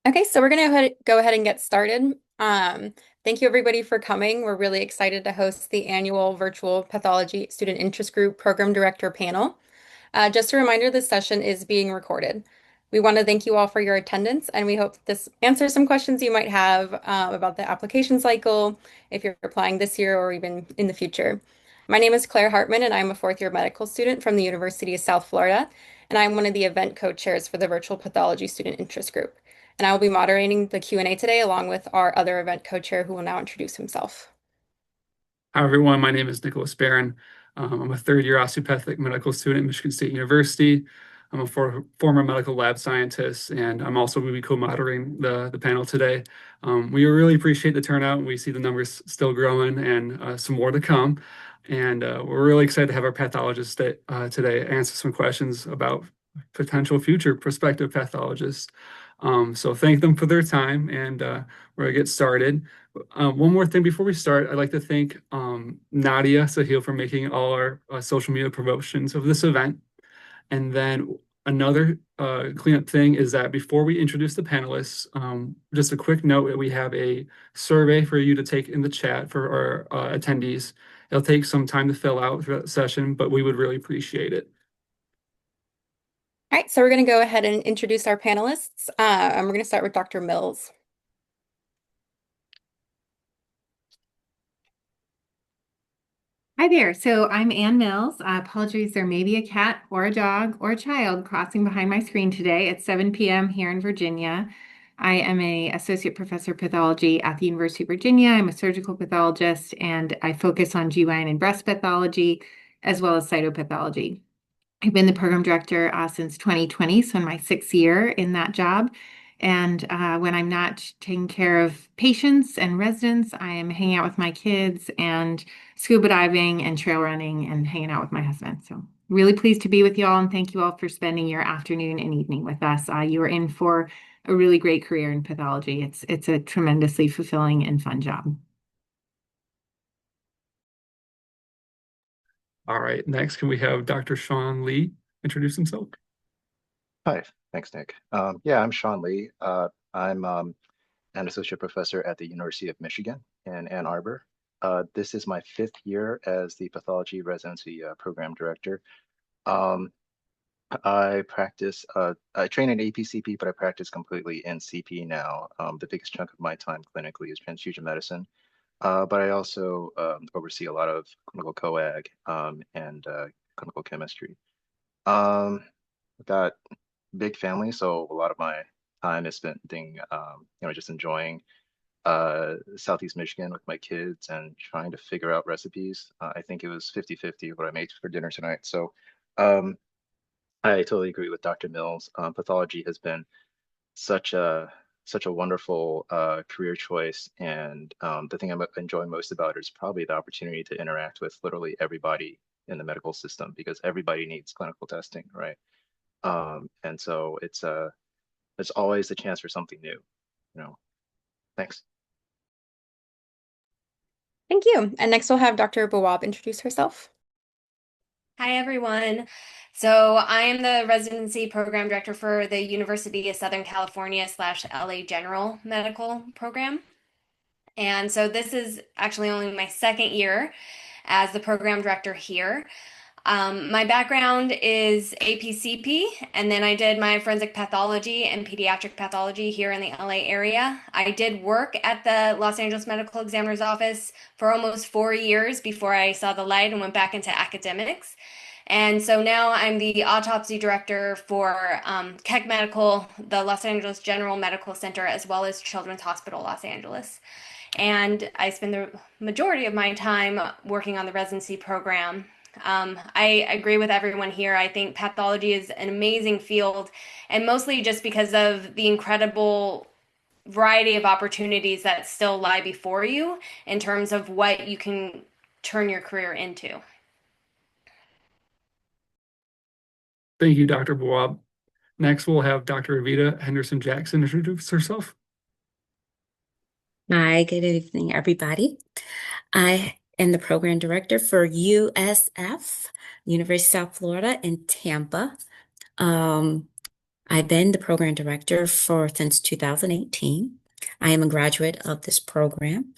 Okay, so we're going to go ahead and get started. Thank you everybody for coming. We're really excited to host the annual virtual pathology student interest group program director panel. Just a reminder, this session is being recorded. We want to thank you all for your attendance, and we hope this answers some questions you might have about the application cycle, if you're applying this year or even in the future. My name is Claire Hartman, and I'm a fourth-year medical student from the University of South Florida, and I'm one of the event co-chairs for the virtual pathology student interest group. And I will be moderating the Q&A today along with our other event co-chair who will now introduce himself. Hi, everyone. My name is Nicholas Barron. I'm a third-year osteopathic medical student at Michigan State University. I'm a former medical lab scientist, and I'm also going to be co-moderating the panel today. We really appreciate the turnout, and we see the numbers still growing and some more to come. And we're really excited to have our pathologist today answer some questions about potential future prospective pathologists. So thank them for their time, and we're going to get started. One more thing before we start, I'd like to thank Nadia Sahil for making all our social media promotions of this event. And then another cleanup thing is that before we introduce the panelists, just a quick note that we have a survey for you to take in the chat for our attendees. It'll take some time to fill out throughout the session, but we would really appreciate it. All right, so we're going to go ahead and introduce our panelists, and we're going to start with Dr. Mills. Hi there. So I'm Ann Mills. Apologies, there may be a cat or a dog or a child crossing behind my screen today. It's 7 p.m. here in Virginia. I am an associate professor of pathology at the University of Virginia. I'm a surgical pathologist, and I focus on GYN and breast pathology, as well as cytopathology. I've been the program director since 2020, so in my 6th year in that job. And when I'm not taking care of patients and residents, I am hanging out with my kids and scuba diving and trail running and hanging out with my husband. So really pleased to be with you all, and thank you all for spending your afternoon and evening with us. You are in for a really great career in pathology. It's a tremendously fulfilling and fun job. All right, next, can we have Dr. Sean Lee introduce himself? Hi, thanks, Nick. Yeah, I'm Sean Lee. I'm an associate professor at the University of Michigan in Ann Arbor. This is my 5th year as the Pathology Residency program director. I train in APCP, but I practice completely in CP now. The biggest chunk of my time clinically is transfusion medicine, but I also oversee a lot of clinical coag and clinical chemistry. I've got big family, so a lot of my time is spent just enjoying Southeast Michigan with my kids and trying to figure out recipes. I think it was 50-50 what I made for dinner tonight. So I totally agree with Dr. Mills. Pathology has been such a wonderful career choice, and the thing I'm enjoying most about it is probably the opportunity to interact with literally everybody in the medical system, because everybody needs clinical testing, right? And so it's always a chance for something new, you know. Thanks. Thank you. And next we'll have Dr. Bawab introduce herself. Hi, everyone. So I am the residency program director for the University of Southern California / LA General Medical Program. And so this is actually only my 2nd year as the program director here. My background is APCP, and then I did my forensic pathology and pediatric pathology here in the LA area. I did work at the Los Angeles Medical Examiner's Office for almost 4 years before I saw the light and went back into academics. And so now I'm the autopsy director for Keck Medical, the Los Angeles General Medical Center, as well as Children's Hospital Los Angeles. And I spend the majority of my time working on the residency program. I agree with everyone here. I think pathology is an amazing field, and mostly just because of the incredible variety of opportunities that still lie before you in terms of what you can turn your career into. Thank you, Dr. Bawab. Next, we'll have Dr. Evita Henderson-Jackson introduce herself. Hi, good evening, everybody. I am the program director for USF, University of South Florida in Tampa. I've been the program director since 2018. I am a graduate of this program,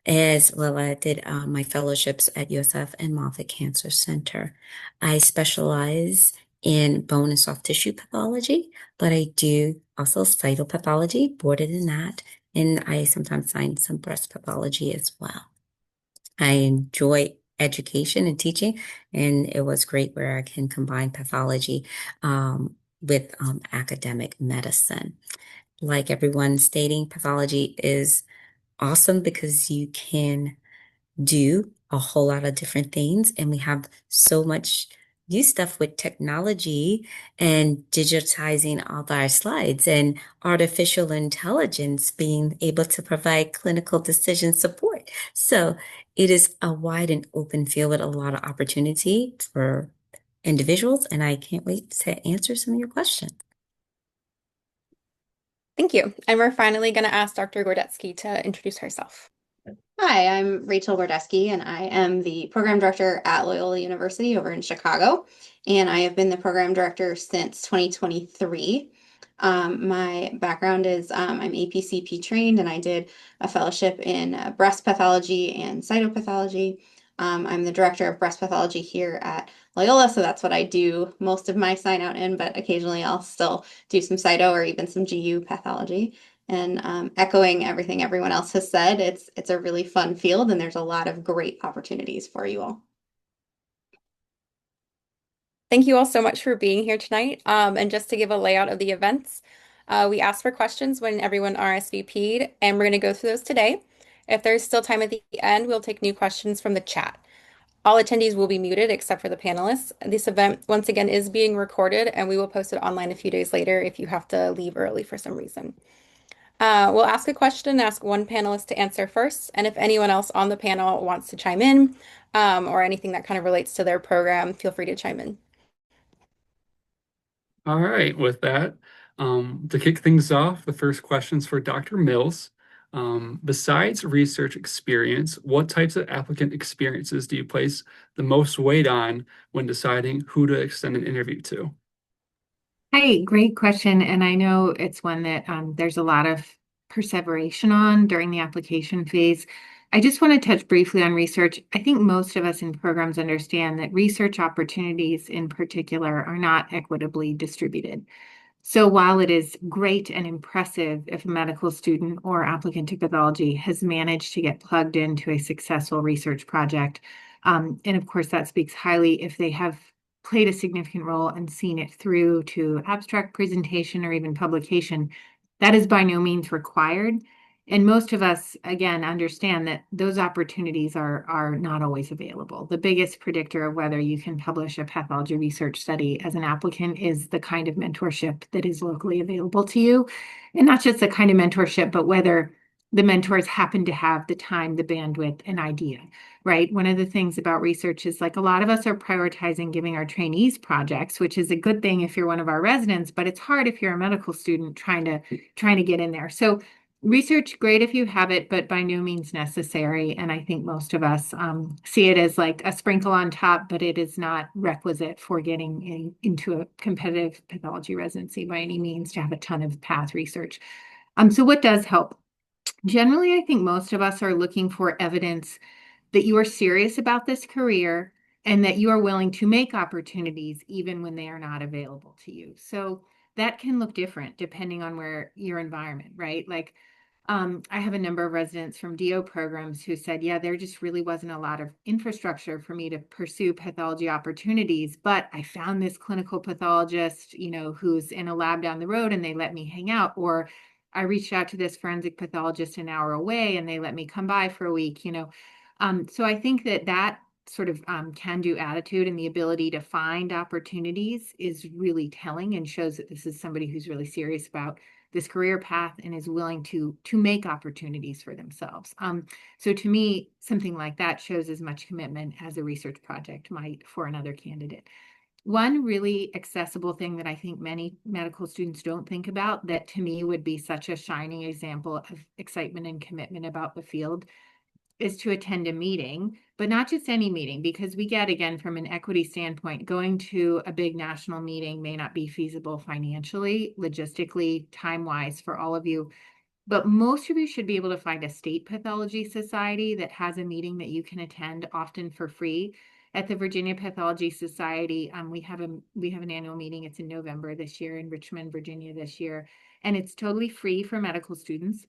as well I did my fellowships at USF and Moffitt Cancer Center. I specialize in bone and soft tissue pathology, but I do also cytopathology, boarded in that, and I sometimes sign some breast pathology as well. I enjoy education and teaching, and it was great where I can combine pathology with academic medicine. Like everyone stating, pathology is awesome because you can do a whole lot of different things, and we have so much new stuff with technology and digitizing all of our slides and artificial intelligence being able to provide clinical decision support. So it is a wide and open field with a lot of opportunity for individuals, and I can't wait to answer some of your questions. Thank you. And we're finally going to ask Dr. Gordezky to introduce herself. Hi, I'm Rachel Gordezky, and I am the program director at Loyola University over in Chicago. And I have been the program director since 2023. My background is I'm APCP trained, and I did a fellowship in breast pathology and cytopathology. I'm the director of breast pathology here at Loyola, so that's what I do most of my sign out in, but occasionally I'll still do some cyto or even some GU pathology. And echoing everything everyone else has said, it's a really fun field and there's a lot of great opportunities for you all. Thank you all so much for being here tonight. And just to give a layout of the events, we asked for questions when everyone RSVP'd, and we're going to go through those today. If there's still time at the end, we'll take new questions from the chat. All attendees will be muted except for the panelists. This event, once again, is being recorded, and we will post it online a few days later if you have to leave early for some reason. We'll ask a question and ask one panelist to answer first, and if anyone else on the panel wants to chime in, or anything that kind of relates to their program, feel free to chime in. All right, with that, to kick things off, the first question's for Dr. Mills. Besides research experience, what types of applicant experiences do you place the most weight on when deciding who to extend an interview to? Hi, great question. And I know it's one that there's a lot of perseveration on during the application phase. I just want to touch briefly on research. I think most of us in programs understand that research opportunities in particular are not equitably distributed. So while it is great and impressive if a medical student or applicant to pathology has managed to get plugged into a successful research project, and of course that speaks highly if they have played a significant role and seen it through to abstract presentation or even publication, that is by no means required. And most of us, again, understand that those opportunities are not always available. The biggest predictor of whether you can publish a pathology research study as an applicant is the kind of mentorship that is locally available to you. And not just the kind of mentorship, but whether the mentors happen to have the time, the bandwidth, and idea, right? One of the things about research is like a lot of us are prioritizing giving our trainees projects, which is a good thing if you're one of our residents, but it's hard if you're a medical student trying to get in there. So research, great if you have it, but by no means necessary. And I think most of us see it as like a sprinkle on top, but it is not requisite for getting into a competitive pathology residency by any means to have a ton of path research. So what does help? Generally, I think most of us are looking for evidence that you are serious about this career and that you are willing to make opportunities even when they are not available to you. So that can look different depending on where your environment, right? Like I have a number of residents from DO programs who said, yeah, there just really wasn't a lot of infrastructure for me to pursue pathology opportunities, but I found this clinical pathologist, who's in a lab down the road and they let me hang out, or I reached out to this forensic pathologist an hour away and they let me come by for a week, So I think that sort of can-do attitude and the ability to find opportunities is really telling and shows that this is somebody who's really serious about this career path and is willing to make opportunities for themselves. So to me, something like that shows as much commitment as a research project might for another candidate. One really accessible thing that I think many medical students don't think about that to me would be such a shining example of excitement and commitment about the field is to attend a meeting, but not just any meeting, because we get, again, from an equity standpoint, going to a big national meeting may not be feasible financially, logistically, time-wise for all of you. But most of you should be able to find a state pathology society that has a meeting that you can attend, often for free. At the Virginia Pathology Society, we have an annual meeting. It's in November this year in Richmond, Virginia this year, and it's totally free for medical students.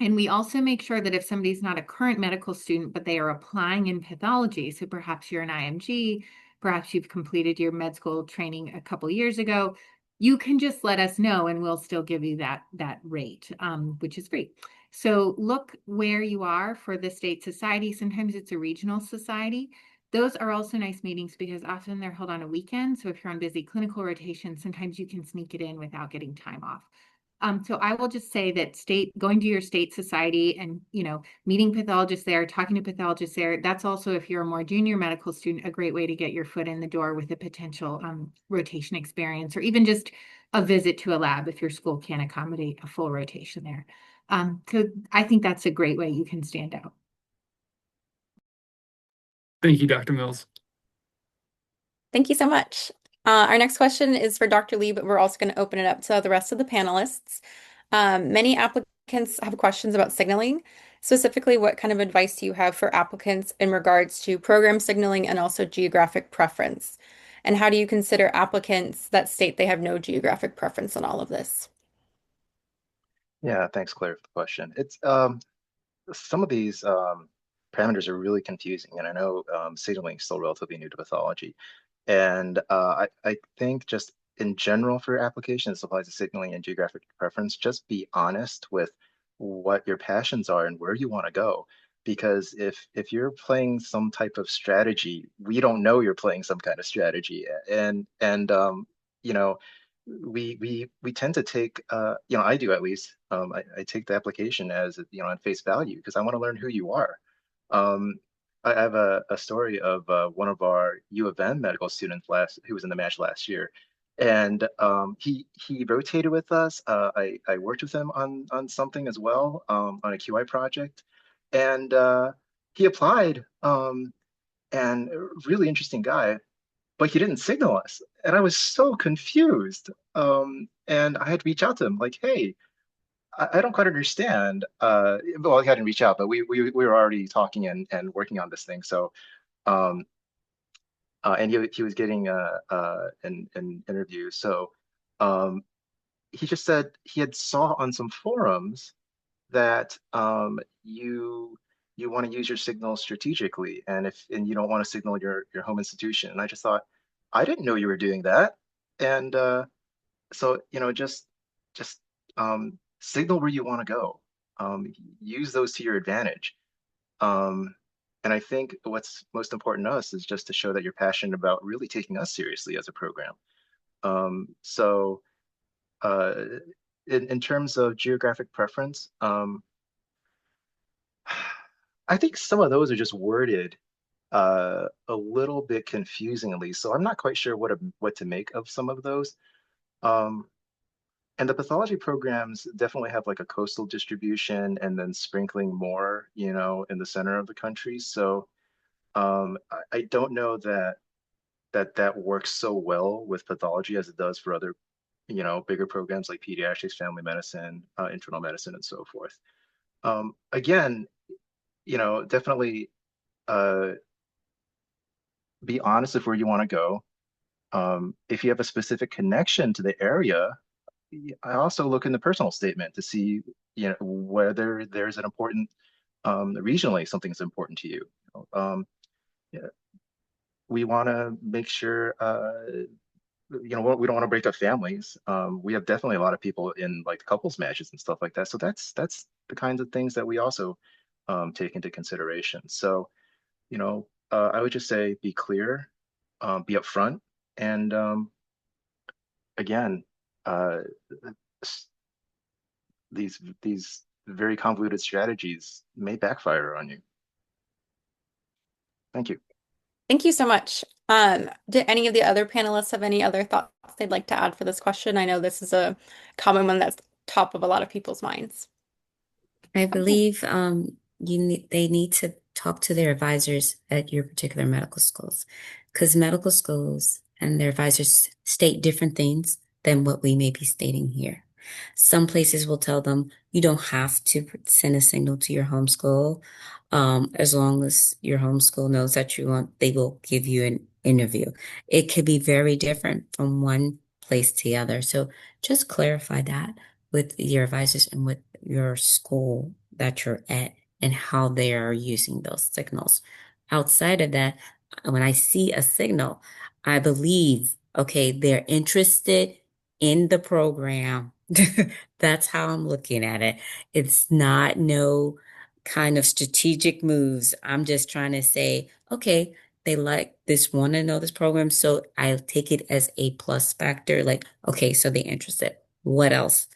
And we also make sure that if somebody's not a current medical student, but they are applying in pathology, so perhaps you're an IMG, perhaps you've completed your med school training a couple years ago, you can just let us know and we'll still give you that rate, which is free. So look where you are for the state society. Sometimes it's a regional society. Those are also nice meetings because often they're held on a weekend. So if you're on busy clinical rotation, sometimes you can sneak it in without getting time off. So I will just say that going to your state society and, meeting pathologists there, talking to pathologists there, that's also, if you're a more junior medical student, a great way to get your foot in the door with a potential rotation experience, or even just a visit to a lab if your school can't accommodate a full rotation there. So I think that's a great way you can stand out. Thank you, Dr. Mills. Thank you so much. Our next question is for Dr. Lee, but we're also going to open it up to the rest of the panelists. Many applicants have questions about signaling. Specifically, what kind of advice do you have for applicants in regards to program signaling and also geographic preference? And how do you consider applicants that state they have no geographic preference on all of this? Yeah, thanks, Claire, for the question. It's some of these parameters are really confusing, and I know signaling is still relatively new to pathology. And I think just in general for applications applies to signaling and geographic preference, just be honest with what your passions are and where you want to go. Because if you're playing some type of strategy, we don't know you're playing some kind of strategy. And you know, we tend to take I do at least, I take the application as on face value because I want to learn who you are. Um, I have a story of one of our U of M medical students who was in the match last year, and he rotated with us. I worked with him on something as well, on a QI project, and he applied. And a really interesting guy, but he didn't signal us, and I was so confused. And I had to reach out to him, like, hey, I don't quite understand. Well, he hadn't reached out, but we were already talking and working on this thing. So, um, and he was getting an interview. So, um, he just said he had saw on some forums that you want to use your signal strategically, and you don't want to signal your home institution. And I just thought, I didn't know you were doing that. And so just signal where you want to go. Use those to your advantage. Um, and I think what's most important to us is just to show that you're passionate about really taking us seriously as a program. So uh, in terms of geographic preference, I think some of those are just worded a little bit confusingly. So I'm not quite sure what to make of some of those. Um, And the pathology programs definitely have like a coastal distribution and then sprinkling more, in the center of the country. So I don't know that works so well with pathology as it does for other, bigger programs like pediatrics, family medicine, internal medicine, and so forth. Again, definitely uh, be honest with where you want to go. If you have a specific connection to the area, I also look in the personal statement to see, whether there's an important, regionally something's important to you. Yeah, we want to make sure, we don't want to break up families. We have definitely a lot of people in like couples matches and stuff like that. So that's the kinds of things that we also take into consideration. So, I would just say be clear, be upfront, and again, uh, these very convoluted strategies may backfire on you. Thank you. Thank you so much. Did any of the other panelists have any other thoughts they'd like to add for this question? I know this is a common one that's top of a lot of people's minds. I believe they need to talk to their advisors at your particular medical schools, because medical schools and their advisors state different things than what we may be stating here. Some places will tell them you don't have to send a signal to your home school. As long as your home school knows that you want, they will give you an interview. It could be very different from one place to the other. So just clarify that with your advisors and with your school that you're at and how they are using those signals. Outside of that, when I see a signal, I believe, okay, they're interested in the program. That's how I'm looking at it. It's not no kind of strategic moves. I'm just trying to say, okay, they like this, want to know this program. So I take it as a plus factor. Like, okay, so they're interested. What else?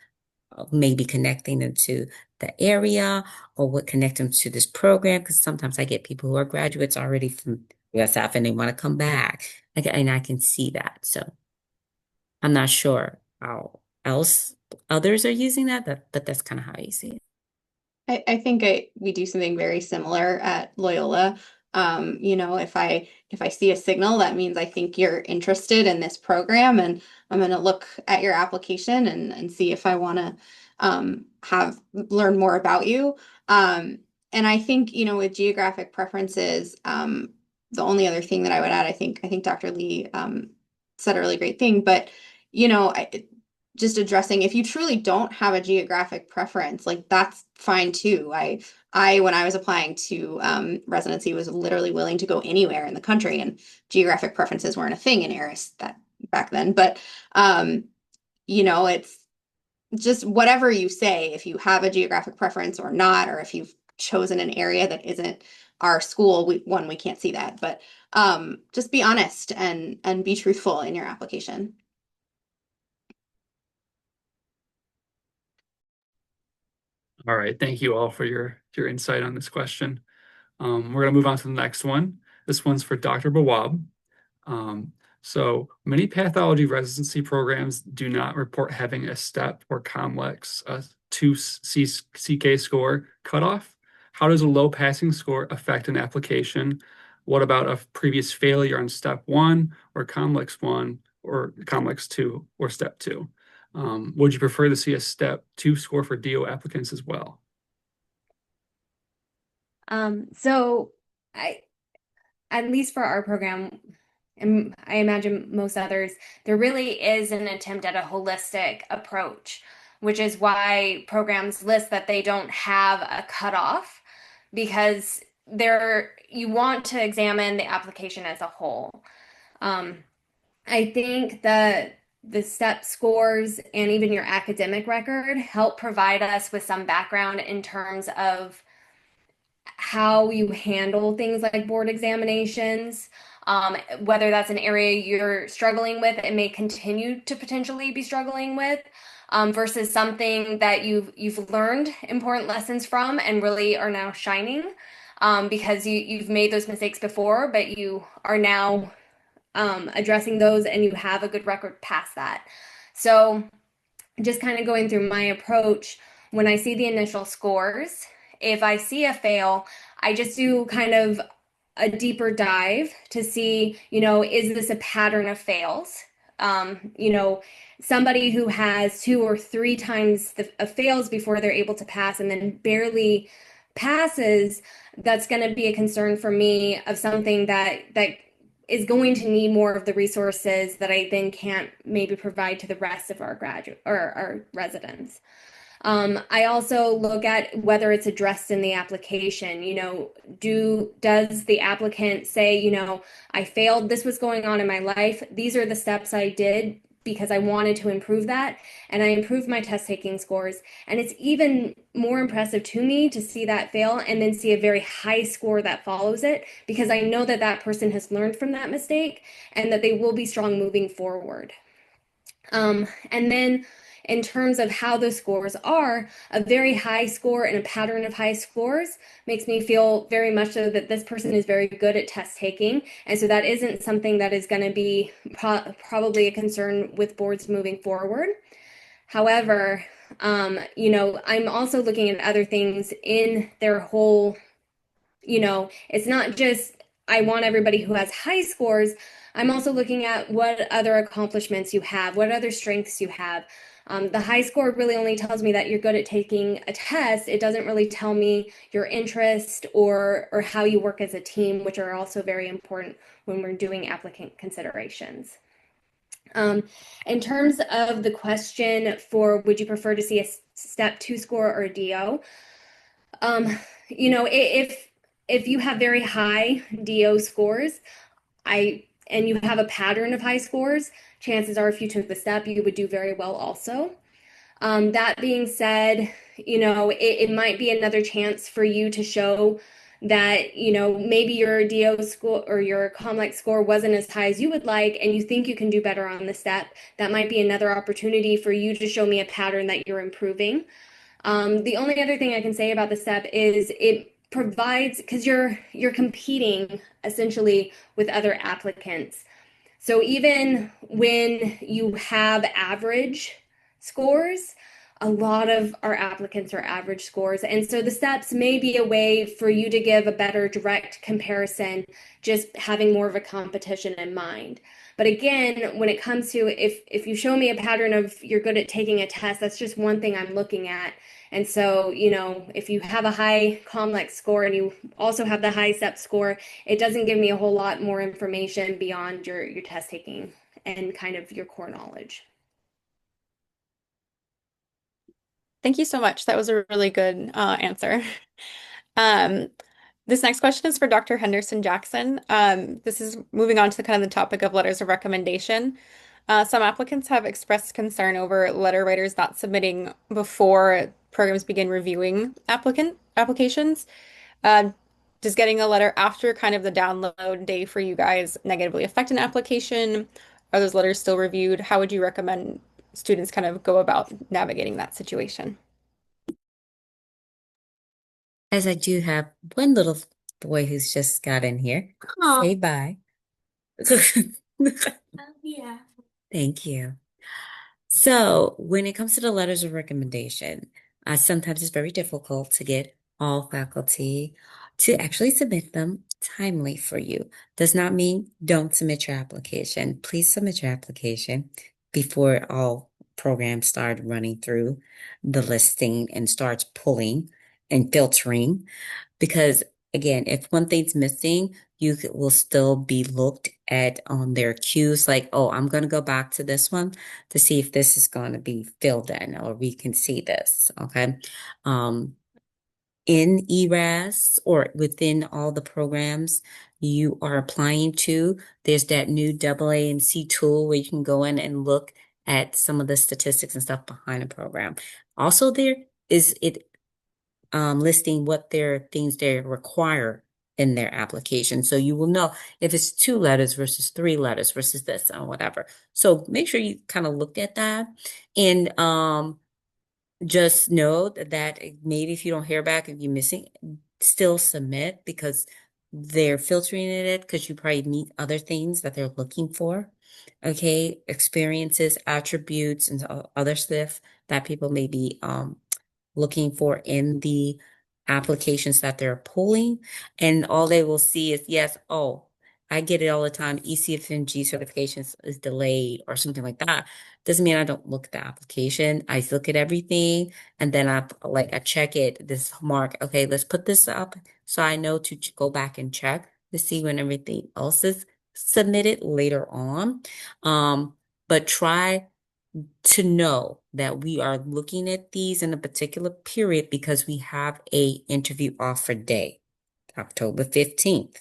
Maybe connecting them to the area or what connect them to this program. Because sometimes I get people who are graduates already from USF and they want to come back. And I can see that. So I'm not sure how else others are using that, but that's kind of how you see it. I think we do something very similar at Loyola. If I see a signal, that means I think you're interested in this program, and I'm going to look at your application and see if I want to have learn more about you. And I think, with geographic preferences, the only other thing that I would add, I think Dr. Lee said a really great thing, but just addressing, if you truly don't have a geographic preference, like that's fine too. I when I was applying to residency, was literally willing to go anywhere in the country, and geographic preferences weren't a thing in Eris that back then. But it's just whatever you say, if you have a geographic preference or not, or if you've chosen an area that isn't our school, we can't see that. But just be honest and be truthful in your application. All right, thank you all for your insight on this question. We're going to move on to the next one. This one's for Dr. Bawab. So many pathology residency programs do not report having a STEP or COMLEX 2 CK score cutoff. How does a low passing score affect an application? What about a previous failure on STEP 1 or COMLEX 1 or COMLEX 2 or STEP 2? Would you prefer to see a STEP 2 score for DO applicants as well? So at least for our program, and I imagine most others, there really is an attempt at a holistic approach, which is why programs list that they don't have a cutoff, because you want to examine the application as a whole. I think that the STEP scores and even your academic record help provide us with some background in terms of how you handle things like board examinations, whether that's an area you're struggling with and may continue to potentially be struggling with, versus something that you've learned important lessons from and really are now shining, because you've made those mistakes before, but you are now addressing those and you have a good record past that. So just kind of going through my approach, when I see the initial scores, if I see a fail, I just do kind of a deeper dive to see, is this a pattern of fails? Somebody who has 2 or 3 times the fails before they're able to pass and then barely passes, that's going to be a concern for me of something that is going to need more of the resources that I then can't maybe provide to the rest of our graduate or our residents. I also look at whether it's addressed in the application. Does the applicant say, I failed, this was going on in my life, these are the steps I did because I wanted to improve that, and I improved my test taking scores. And it's even more impressive to me to see that fail and then see a very high score that follows it, because I know that that person has learned from that mistake and that they will be strong moving forward. And then in terms of how the scores are, a very high score and a pattern of high scores makes me feel very much so that this person is very good at test taking. And so that isn't something that is going to be probably a concern with boards moving forward. However, I'm also looking at other things in their whole, it's not just I want everybody who has high scores. I'm also looking at what other accomplishments you have, what other strengths you have. The high score really only tells me that you're good at taking a test. It doesn't really tell me your interest or how you work as a team, which are also very important when we're doing applicant considerations. In terms of the question for would you prefer to see a step 2 score or a DO? If you have very high DO scores, and you have a pattern of high scores, chances are if you took the step, you would do very well also. That being said, it might be another chance for you to show that, maybe your DO score or your COMLEX score wasn't as high as you would like, and you think you can do better on the step. That might be another opportunity for you to show me a pattern that you're improving. The only other thing I can say about the step is it provides, because you're competing essentially with other applicants. So even when you have average scores, a lot of our applicants are average scores. And so the steps may be a way for you to give a better direct comparison, just having more of a competition in mind. But again, when it comes to if you show me a pattern of you're good at taking a test, that's just one thing I'm looking at. And so, if you have a high COMLEX score and you also have the high SEP score, it doesn't give me a whole lot more information beyond your test taking and kind of your core knowledge. Thank you so much. That was a really good answer. Um, this next question is for Dr. Henderson-Jackson. This is moving on to kind of the topic of letters of recommendation. Some applicants have expressed concern over letter writers not submitting before programs begin reviewing applications. Uh, does getting a letter after kind of the download day for you guys negatively affect an application? Are those letters still reviewed? How would you recommend students kind of go about navigating that situation? As I do have one little boy who's just got in here. Say bye. Yeah. Thank you. So when it comes to the letters of recommendation, sometimes it's very difficult to get all faculty to actually submit them timely for you. Does not mean don't submit your application. Please submit your application before all programs start running through the listing and starts pulling and filtering. Because again, if one thing's missing, will still be looked at on their cues, like, oh, I'm going to go back to this one to see if this is going to be filled in or we can see this. Okay. In ERAS or within all the programs you are applying to, there's that new AA and C tool where you can go in and look at some of the statistics and stuff behind a program. Also, there is it listing what things they require in their application. So you will know if it's 2 letters versus 3 letters versus this or whatever. So make sure you kind of look at that and just know that maybe if you don't hear back, if you're missing, still submit because they're filtering it because you probably meet other things that they're looking for. Okay, experiences, attributes, and other stuff that people may be looking for in the applications that they're pulling. And all they will see is, yes, oh, I get it all the time. ECFMG certifications is delayed or something like that. Doesn't mean I don't look at the application. I look at everything and then I check it, this mark. Okay, let's put this up so I know to go back and check to see when everything else is submitted later on. But try to know that we are looking at these in a particular period because we have a interview offer day, October 15th.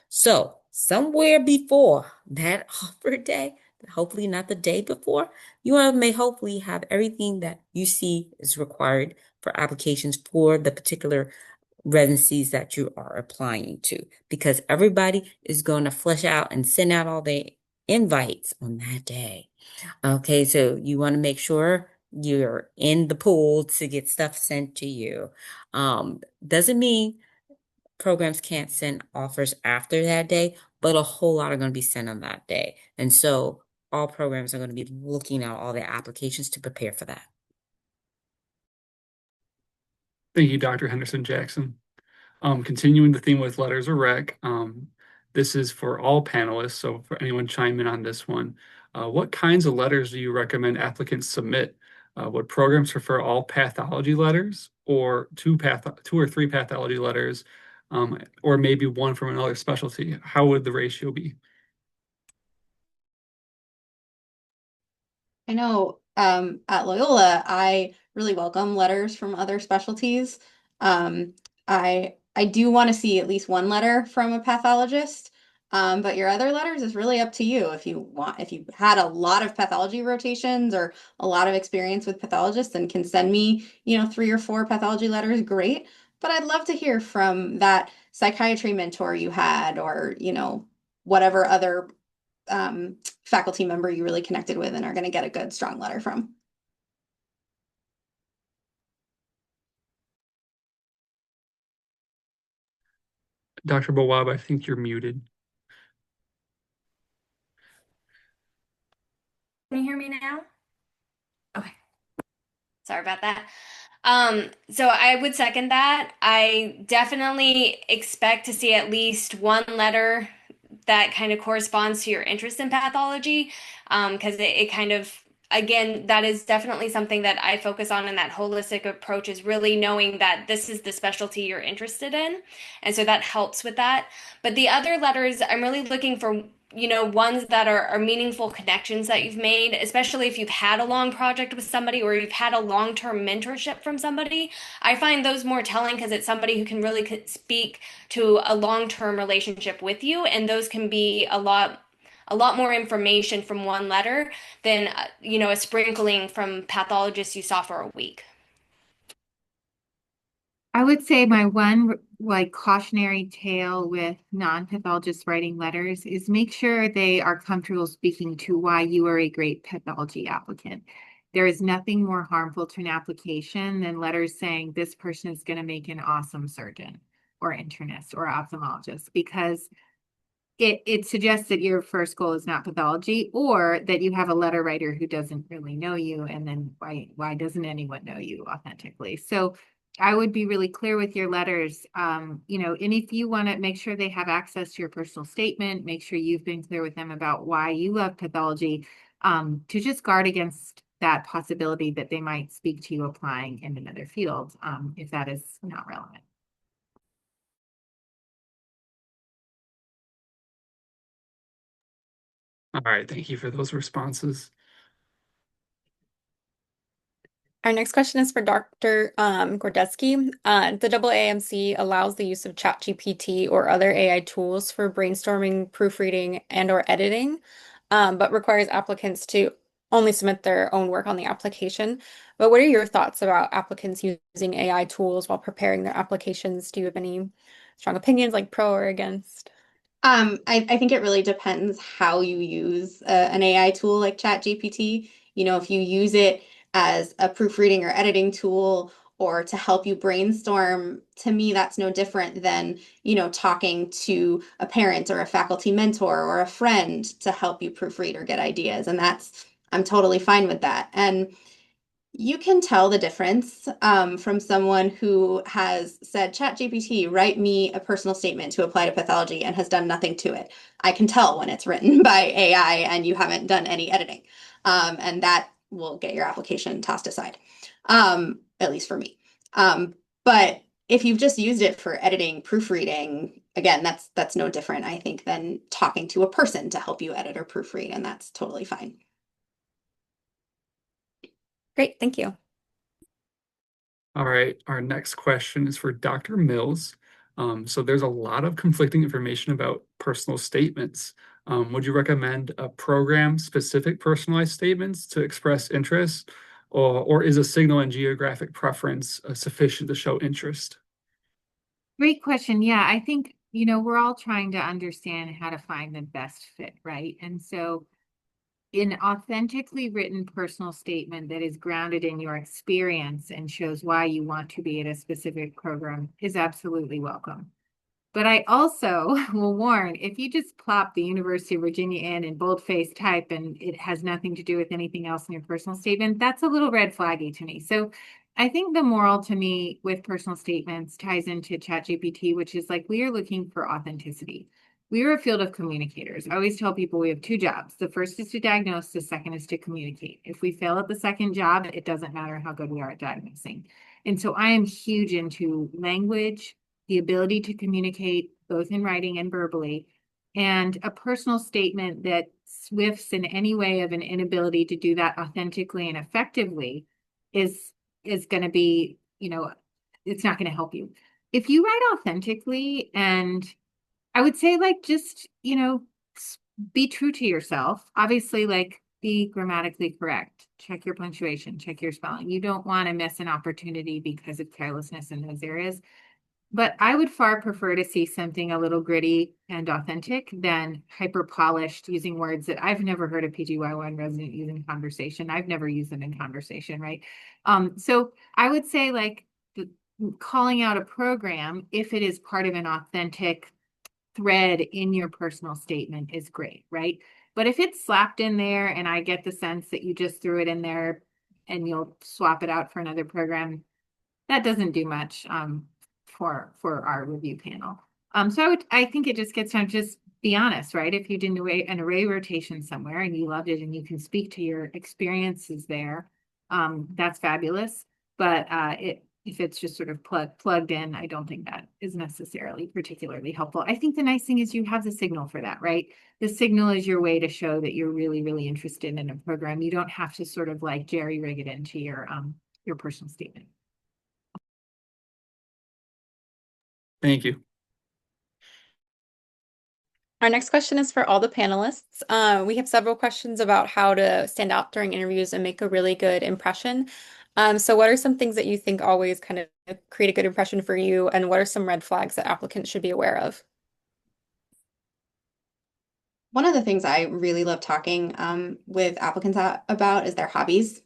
So somewhere before that offer day, hopefully not the day before, may hopefully have everything that you see is required for applications for the particular residencies that you are applying to, because everybody is going to flesh out and send out all the invites on that day. Okay, so you want to make sure you're in the pool to get stuff sent to you. Doesn't mean programs can't send offers after that day, but a whole lot are going to be sent on that day. And so all programs are going to be looking at all their applications to prepare for that. Thank you, Dr. Henderson-Jackson. Continuing the theme with letters or rec, this is for all panelists, so for anyone chime in on this one. What kinds of letters do you recommend applicants submit? Would programs prefer all pathology letters or two or three pathology letters, or maybe one from another specialty? How would the ratio be? I know at Loyola, I really welcome letters from other specialties. I do want to see at least one letter from a pathologist, but your other letters is really up to you. If you want, if you had a lot of pathology rotations or a lot of experience with pathologists and can send me, 3 or 4 pathology letters, great. But I'd love to hear from that psychiatry mentor you had, or whatever other faculty member you really connected with and are going to get a good, strong letter from. Dr. Bawab, I think you're muted. Can you hear me now? Okay. Sorry about that. So I would second that. I definitely expect to see at least one letter that kind of corresponds to your interest in pathology, because it kind of, again, that is definitely something that I focus on in that holistic approach, is really knowing that this is the specialty you're interested in. And so that helps with that. But the other letters, I'm really looking for ones that are meaningful connections that you've made, especially if you've had a long project with somebody or you've had a long-term mentorship from somebody. I find those more telling because it's somebody who can really speak to a long-term relationship with you, and those can be a lot more information from one letter than a sprinkling from pathologists you saw for a week. I would say my one cautionary tale with non-pathologists writing letters is make sure they are comfortable speaking to why you are a great pathology applicant. There is nothing more harmful to an application than letters saying this person is going to make an awesome surgeon or internist or ophthalmologist, because it suggests that your first goal is not pathology, or that you have a letter writer who doesn't really know you, and then why doesn't anyone know you authentically? So I would be really clear with your letters, and if you want to make sure they have access to your personal statement, make sure you've been clear with them about why you love pathology, to just guard against that possibility that they might speak to you applying in another field, if that is not relevant. All right, thank you for those responses. Our next question is for Dr. Gordezky. The AAMC allows the use of ChatGPT or other AI tools for brainstorming, proofreading, and/or editing, but requires applicants to only submit their own work on the application. But what are your thoughts about applicants using AI tools while preparing their applications? Do you have any strong opinions, like pro or against? I think it really depends how you use an AI tool like ChatGPT. If you use it as a proofreading or editing tool or to help you brainstorm, to me, that's no different than, talking to a parent or a faculty mentor or a friend to help you proofread or get ideas. And I'm totally fine with that. And you can tell the difference from someone who has said, ChatGPT, write me a personal statement to apply to pathology, and has done nothing to it. I can tell when it's written by AI and you haven't done any editing. And that will get your application tossed aside, at least for me. But if you've just used it for editing, proofreading, again, that's no different, I think, than talking to a person to help you edit or proofread, and that's totally fine. Great, thank you. All right, our next question is for Dr. Mills. So there's a lot of conflicting information about personal statements. Would you recommend a program-specific personalized statements to express interest, or is a signal and geographic preference sufficient to show interest? Great question. Yeah, I think, we're all trying to understand how to find the best fit, right? And so an authentically written personal statement that is grounded in your experience and shows why you want to be at a specific program is absolutely welcome. But I also will warn, if you just plop the University of Virginia in boldface type and it has nothing to do with anything else in your personal statement, that's a little red flaggy to me. So I think the moral to me with personal statements ties into ChatGPT, which is like we are looking for authenticity. We are a field of communicators. I always tell people we have two jobs. The first is to diagnose, the second is to communicate. If we fail at the second job, it doesn't matter how good we are at diagnosing. And so I am huge into language, the ability to communicate both in writing and verbally, and a personal statement that swifts in any way of an inability to do that authentically and effectively is going to be, it's not going to help you. If you write authentically, and I would say like just, be true to yourself. Obviously, like be grammatically correct. Check your punctuation, check your spelling. You don't want to miss an opportunity because of carelessness in those areas. But I would far prefer to see something a little gritty and authentic than hyper polished using words that I've never heard a PGY1 resident use in conversation. I've never used them in conversation, right? So I would say like calling out a program, if it is part of an authentic thread in your personal statement, is great, right? But if it's slapped in there and I get the sense that you just threw it in there and you'll swap it out for another program, that doesn't do much for our review panel. So I think it just gets down to just be honest, right? If you did an array rotation somewhere and you loved it and you can speak to your experiences there, that's fabulous. But if it's just sort of plugged in, I don't think that is necessarily particularly helpful. I think the nice thing is you have the signal for that, right? The signal is your way to show that you're really, really interested in a program. You don't have to sort of like jerry rig it into your personal statement. Thank you. Our next question is for all the panelists. We have several questions about how to stand out during interviews and make a really good impression. So what are some things that you think always kind of create a good impression for you, and what are some red flags that applicants should be aware of? One of the things I really love talking with applicants about is their hobbies.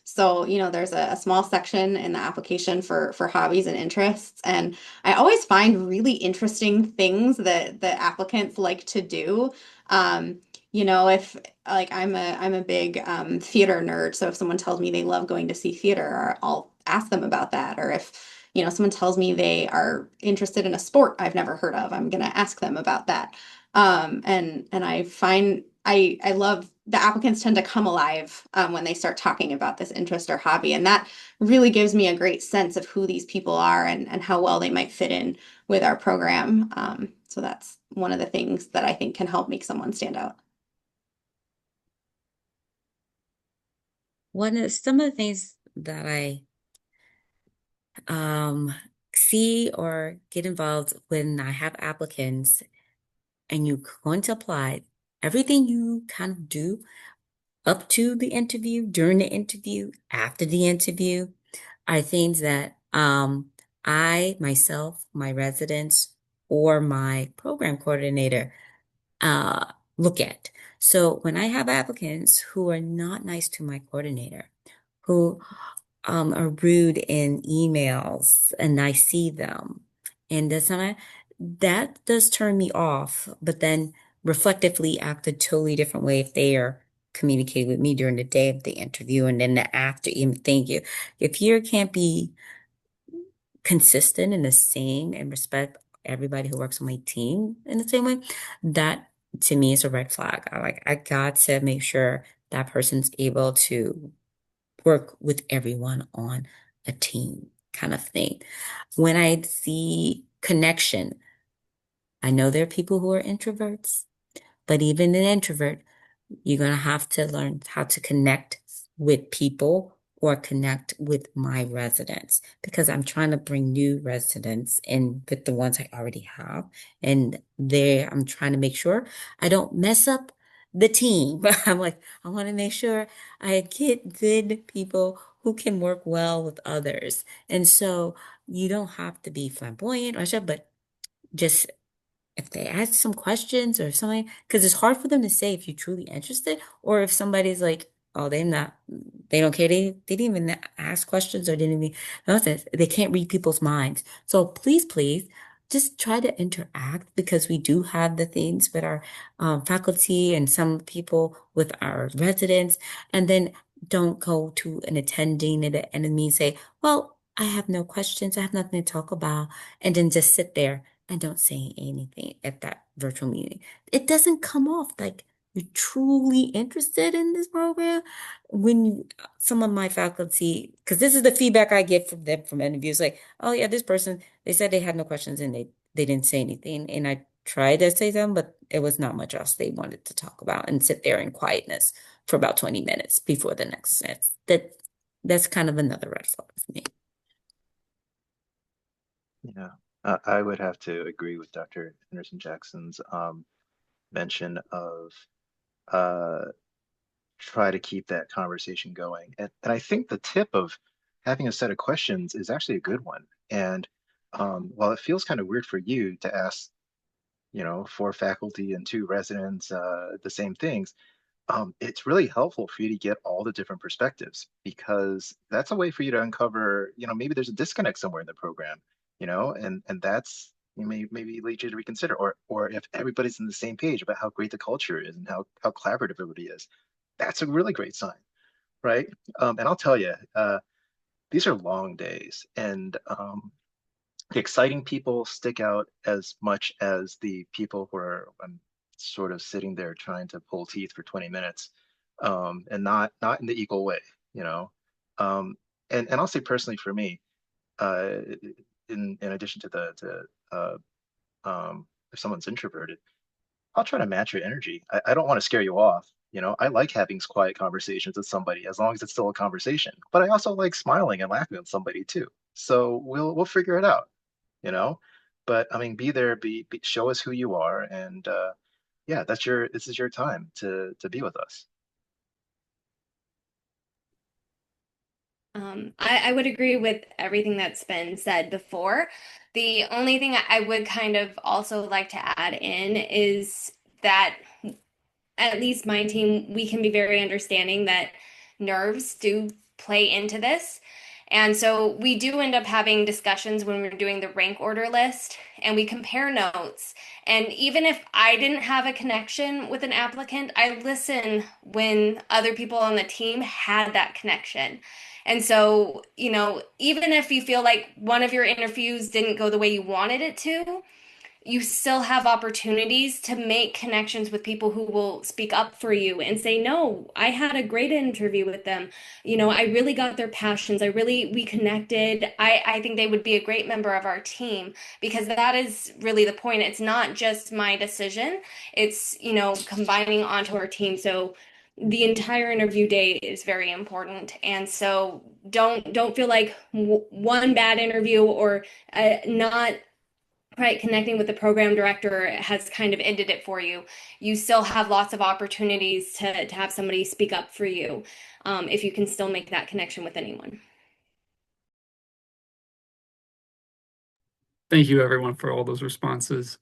So, there's a small section in the application for hobbies and interests. And I always find really interesting things that the applicants like to do. If like I'm a big theater nerd, so if someone tells me they love going to see theater, I'll ask them about that. Or if, someone tells me they are interested in a sport I've never heard of, I'm gonna ask them about that. And I find I love the applicants tend to come alive when they start talking about this interest or hobby. And that really gives me a great sense of who these people are and how well they might fit in with our program. So that's one of the things that I think can help make someone stand out. Some of the things that I see or get involved when I have applicants and you're going to apply, everything you kind of do up to the interview, during the interview, after the interview, are things that I, myself, my residents, or my program coordinator look at. So when I have applicants who are not nice to my coordinator, who are rude in emails, and I see them, and that does turn me off, but then reflectively act a totally different way if they are communicating with me during the day of the interview and then the after even thank you. If you can't be consistent and the same and respect everybody who works on my team in the same way, that to me is a red flag. I got to make sure that person's able to work with everyone on a team kind of thing. When I see connection, I know there are people who are introverts, but even an introvert, you're going to have to learn how to connect with people or connect with my residents because I'm trying to bring new residents in with the ones I already have. And I'm trying to make sure I don't mess up the team. But I'm like, I want to make sure I get good people who can work well with others. And so you don't have to be flamboyant or something, but just if they ask some questions or something, because it's hard for them to say if you're truly interested, or if somebody's like, oh, they don't care. They didn't even ask questions or didn't even know this. They can't read people's minds. So please, just try to interact because we do have the things with our faculty and some people with our residents. And then Don't go to an attending at the end of the meeting and say, well, I have no questions. I have nothing to talk about. And then just sit there and don't say anything at that virtual meeting. It doesn't come off like you're truly interested in this program. Some of my faculty, because this is the feedback I get from them from interviews, like, oh yeah, this person, they said they had no questions and they didn't say anything. And I tried to say them, but it was not much else they wanted to talk about and sit there in quietness for about 20 minutes before the next set. That's kind of another red flag for me. Yeah, I would have to agree with Dr. Henderson-Jackson's mention of uh, try to keep that conversation going. And I think the tip of having a set of questions is actually a good one. And while it feels kind of weird for you to ask, you know, 4 faculty and 2 residents the same things, it's really helpful for you to get all the different perspectives, because that's a way for you to uncover, you know, maybe there's a disconnect somewhere in the program, you know, and that's maybe lead you to reconsider, or if everybody's on the same page about how great the culture is and how collaborative everybody is, that's a really great sign, right? And I'll tell you, these are long days, and the exciting people stick out as much as the people who are sort of sitting there trying to pull teeth for 20 minutes, and not in the equal way, you know. Um, and I'll say personally for me, uh, in addition to if someone's introverted, I'll try to match your energy. I don't want to scare you off. You know, I like having quiet conversations with somebody as long as it's still a conversation. But I also like smiling and laughing with somebody too. So we'll figure it out, you know. But I mean, be there, show us who you are, and yeah, this is your time to be with us. I would agree with everything that's been said before. The only thing I would kind of also like to add in is that at least my team, we can be very understanding that nerves do play into this. And so we do end up having discussions when we're doing the rank order list and we compare notes. And even if I didn't have a connection with an applicant, I listen when other people on the team had that connection. And so, you know, even if you feel like one of your interviews didn't go the way you wanted it to, you still have opportunities to make connections with people who will speak up for you and say, no, I had a great interview with them. You know, I really got their passions. We connected. I think they would be a great member of our team, because that is really the point. It's not just my decision. It's, you know, combining onto our team. So the entire interview day is very important. And so don't feel like one bad interview or not right connecting with the program director has kind of ended it for you. You still have lots of opportunities to have somebody speak up for you, if you can still make that connection with anyone. Thank you, everyone, for all those responses.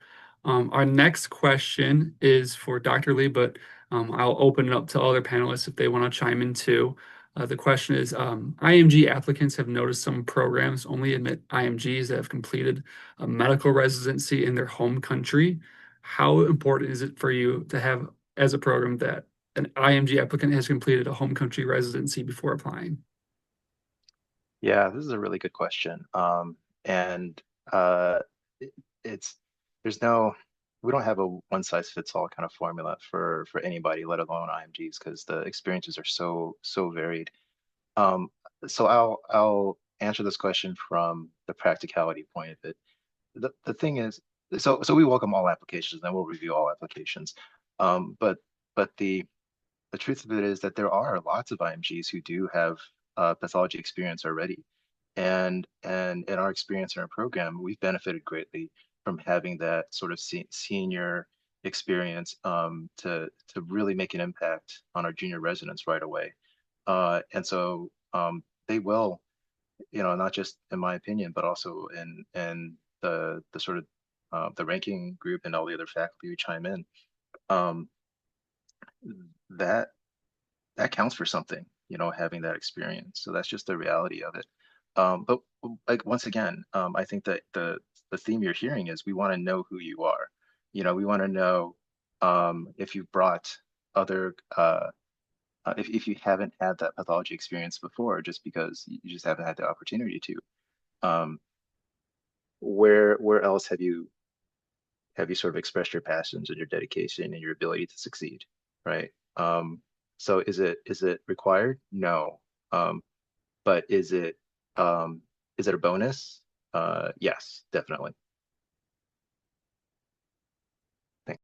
Our next question is for Dr. Lee, but I'll open it up to other panelists if they want to chime in too. The question is, IMG applicants have noticed some programs only admit IMGs that have completed a medical residency in their home country. How important is it for you to have as a program that an IMG applicant has completed a home country residency before applying? Yeah, this is a really good question. And uh, it, it's there's no we don't have a one size fits all kind of formula for anybody, let alone IMGs, because the experiences are so varied. Um, so I'll answer this question from the practicality point of it. The thing is, so we welcome all applications and we'll review all applications. But the truth of it is that there are lots of IMGs who do have pathology experience already. And in our experience in our program, we've benefited greatly from having that sort of senior experience to really make an impact on our junior residents right away. And so they will, you know, not just in my opinion, but also in the sort of the ranking group and all the other faculty who chime in. Um, that that counts for something, you know, having that experience. So that's just the reality of it. But like once again, I think that the theme you're hearing is we want to know who you are. You know, we want to know if you brought other if you haven't had that pathology experience before, just because you just haven't had the opportunity to. Where else have you sort of expressed your passions and your dedication and your ability to succeed, right? So is it required? No. But is it a bonus? Yes, definitely. Thanks.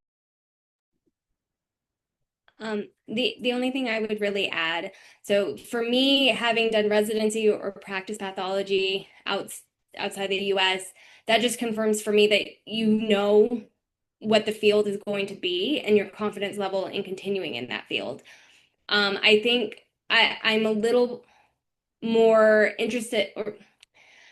The only thing I would really add, so for me, having done residency or practice pathology outside the US, that just confirms for me that you know what the field is going to be and your confidence level in continuing in that field. I think I'm a little more interested, or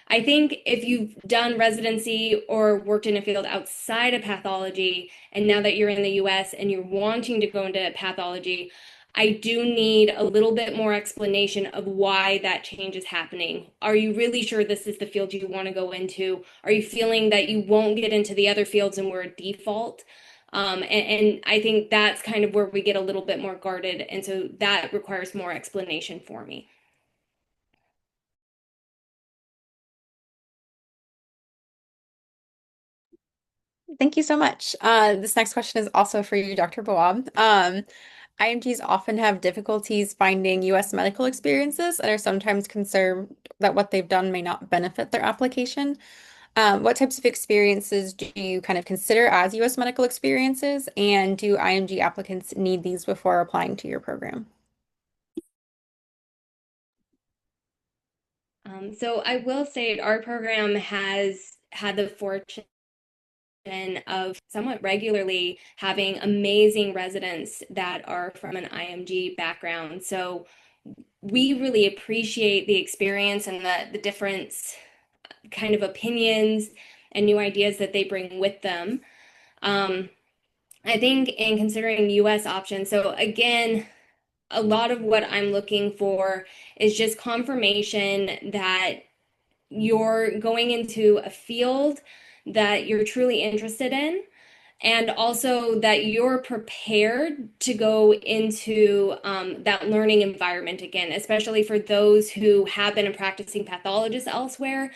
I think if you've done residency or worked in a field outside of pathology, and now that you're in the US and you're wanting to go into pathology, I do need a little bit more explanation of why that change is happening. Are you really sure this is the field you want to go into? Are you feeling that you won't get into the other fields and we're a default? And I think that's kind of where we get a little bit more guarded. And so that requires more explanation for me. Thank you so much. This next question is also for you, Dr. Bawab. IMGs often have difficulties finding U.S. medical experiences and are sometimes concerned that what they've done may not benefit their application. What types of experiences do you kind of consider as U.S. medical experiences, and do IMG applicants need these before applying to your program? So I will say our program has had the fortune of somewhat regularly having amazing residents that are from an IMG background. So we really appreciate the experience and the different kind of opinions and new ideas that they bring with them. I think in considering US options, so again, a lot of what I'm looking for is just confirmation that you're going into a field that you're truly interested in, and also that you're prepared to go into that learning environment again, especially for those who have been a practicing pathologist elsewhere.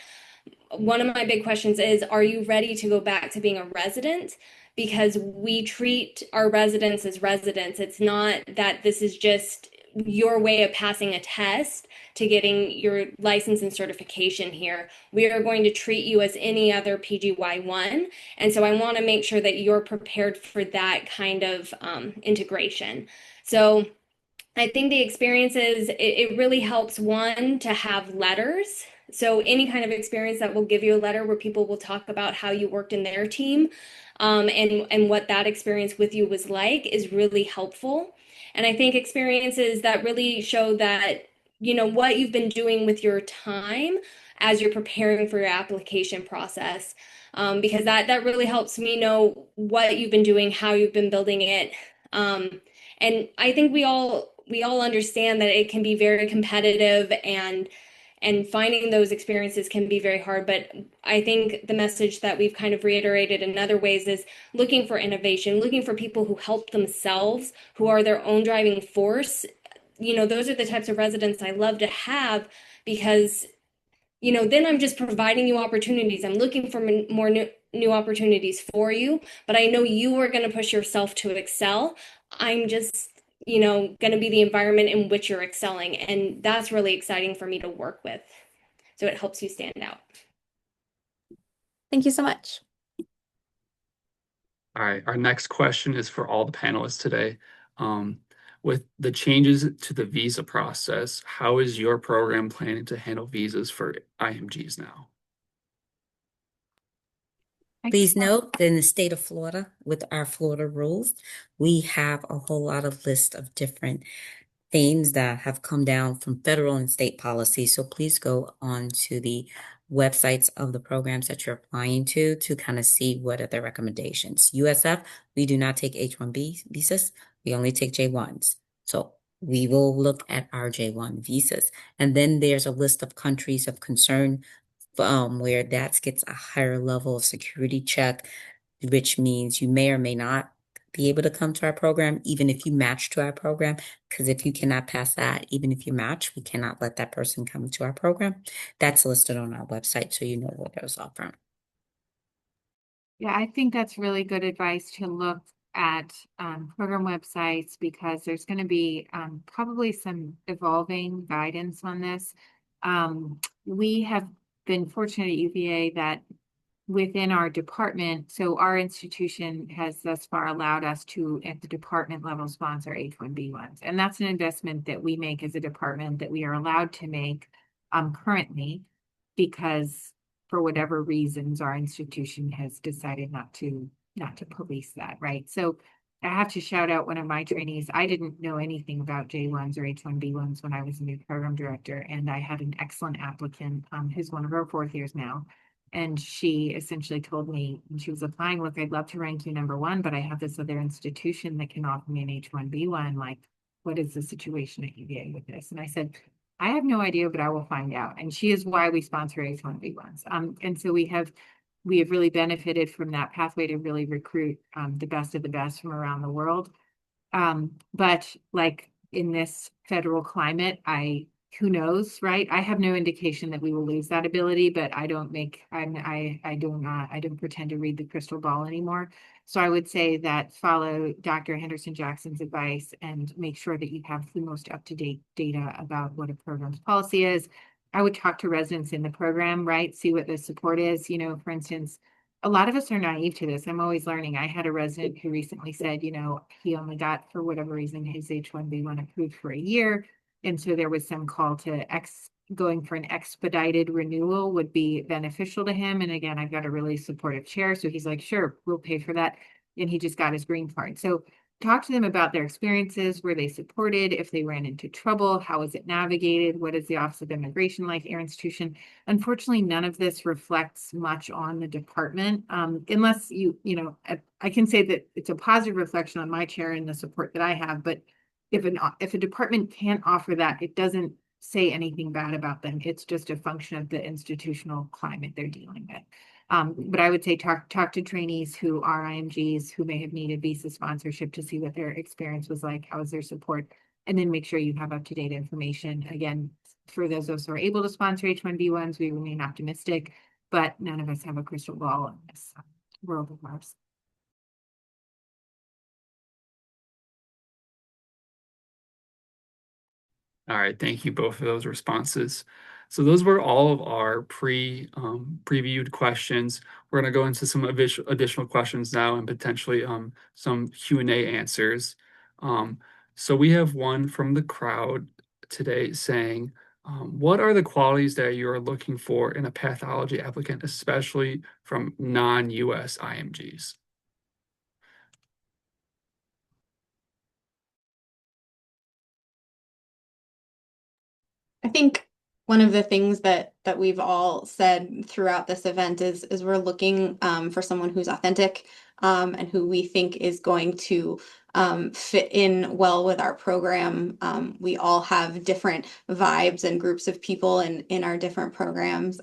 One of my big questions is, are you ready to go back to being a resident? Because we treat our residents as residents. It's not that this is just your way of passing a test to getting your license and certification here. We are going to treat you as any other PGY1. And so I want to make sure that you're prepared for that kind of integration. So I think the experiences, it really helps one to have letters. So any kind of experience that will give you a letter where people will talk about how you worked in their team, and what that experience with you was like is really helpful. And I think experiences that really show that, you know, what you've been doing with your time as you're preparing for your application process, because that really helps me know what you've been doing, how you've been building it. And I think we all understand that it can be very competitive, and finding those experiences can be very hard. But I think the message that we've kind of reiterated in other ways is looking for innovation, looking for people who help themselves, who are their own driving force. You know, those are the types of residents I love to have, because then I'm just providing you opportunities. I'm looking for more new opportunities for you, but I know you are going to push yourself to excel. I'm just, going to be the environment in which you're excelling. And that's really exciting for me to work with. So it helps you stand out. Thank you so much. All right, our next question is for all the panelists today. With the changes to the visa process, how is your program planning to handle visas for IMGs now? Please note that in the state of Florida, with our Florida rules, we have a whole lot of list of different things that have come down from federal and state policy. So please go on to the websites of the programs that you're applying to kind of see what are the recommendations. USF, we do not take H-1B visas. We only take J-1s. So we will look at our J-1 visas. And then there's a list of countries of concern where that gets a higher level of security check, which means you may or may not be able to come to our program, even if you match to our program. Because if you cannot pass that, even if you match, we cannot let that person come to our program. That's listed on our website, so you know where those are from. Yeah, I think that's really good advice to look at program websites because there's going to be probably some evolving guidance on this. We have been fortunate at UVA that within our department, so our institution has thus far allowed us to, at the department level, sponsor H-1B1s. And that's an investment that we make as a department that we are allowed to make currently because for whatever reasons, our institution has decided not to police that, right? So I have to shout out one of my trainees. I didn't know anything about J1s or H-1B1s when I was a new program director, and I had an excellent applicant who's one of our fourth years now. And she essentially told me when she was applying, look, I'd love to rank you number one, but I have this other institution that can offer me an H-1B1. Like, what is the situation at UVA with this? And I said, I have no idea, but I will find out. And she is why we sponsor H-1B1s. And so we have really benefited from that pathway to really recruit the best of the best from around the world. But like in this federal climate, who knows, right? I have no indication that we will lose that ability, but I don't pretend to read the crystal ball anymore. So I would say that follow Dr. Henderson-Jackson's advice and make sure that you have the most up-to-date data about what a program's policy is. I would talk to residents in the program, right? See what the support is. For instance, a lot of us are naive to this. I'm always learning. I had a resident who recently said, he only got, for whatever reason, his H-1B1 approved for a year. And so there was some call to going for an expedited renewal would be beneficial to him. And again, I've got a really supportive chair. So he's like, sure, we'll pay for that. And he just got his green card. So talk to them about their experiences. Were they supported? If they ran into trouble, how was it navigated? What is the Office of Immigration like, your institution? Unfortunately, none of this reflects much on the department, unless I can say that it's a positive reflection on my chair and the support that I have. But if a department can't offer that, it doesn't say anything bad about them. It's just a function of the institutional climate they're dealing with. But I would say talk to trainees who are IMGs who may have needed visa sponsorship to see what their experience was like, how was their support, and then make sure you have up-to-date information. Again, for those of us who are able to sponsor H-1B1s, we remain optimistic, but none of us have a crystal ball in this world of ours. All right, thank you both for those responses. So those were all of our previewed questions. We're going to go into some additional questions now and potentially some Q&A answers. So we have one from the crowd today saying, what are the qualities that you are looking for in a pathology applicant, especially from non-US IMGs? I think one of the things that we've all said throughout this event is we're looking for someone who's authentic and who we think is going to fit in well with our program. We all have different vibes and groups of people in our different programs.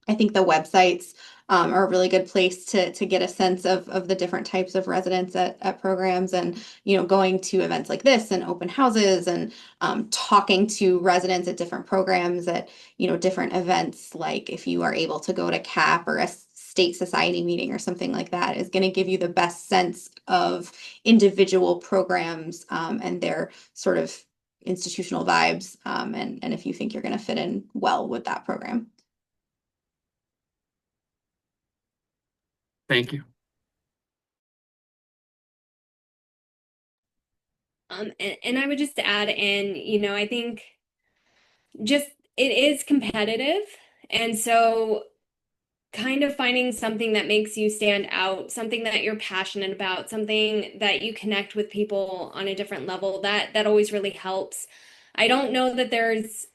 I think the websites are a really good place to get a sense of the different types of residents at programs, and going to events like this and open houses and talking to residents at different programs at different events, like if you are able to go to CAP or a state society meeting or something like that, is going to give you the best sense of individual programs and their sort of institutional vibes, and if you think you're going to fit in well with that program. Thank you. And I would just add in, I think just it is competitive. And so kind of finding something that makes you stand out, something that you're passionate about, something that you connect with people on a different level, that always really helps. I don't know that there's,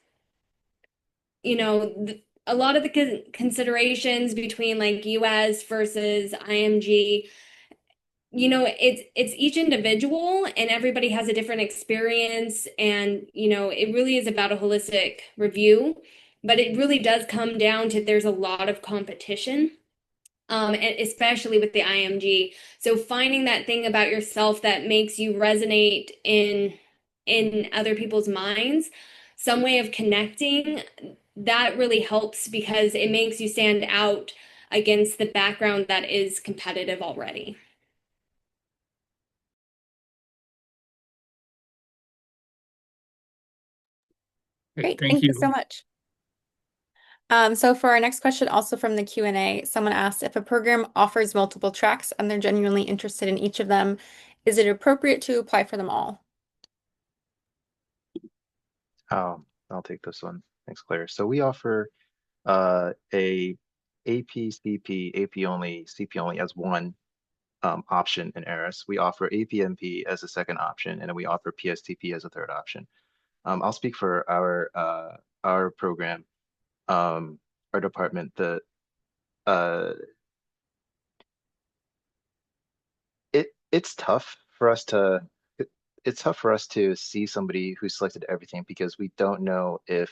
a lot of the considerations between like US versus IMG, it's each individual and everybody has a different experience, and it really is about a holistic review, but it really does come down to there's a lot of competition. and especially with the IMG. So finding that thing about yourself that makes you resonate in other people's minds, some way of connecting, that really helps because it makes you stand out against the background that is competitive already. Great, Thank thank you so you. much. So for our next question, also from the Q&A, someone asked if a program offers multiple tracks and they're genuinely interested in each of them, is it appropriate to apply for them all? I'll take this one. Thanks, Claire. So we offer a AP, CP, AP only, CP only as one option in ARIS. We offer APMP as a second option, and then we offer PSTP as a third option. I'll speak for our program, our department. Uh, it's tough for us to it's tough for us to see somebody who selected everything because we don't know if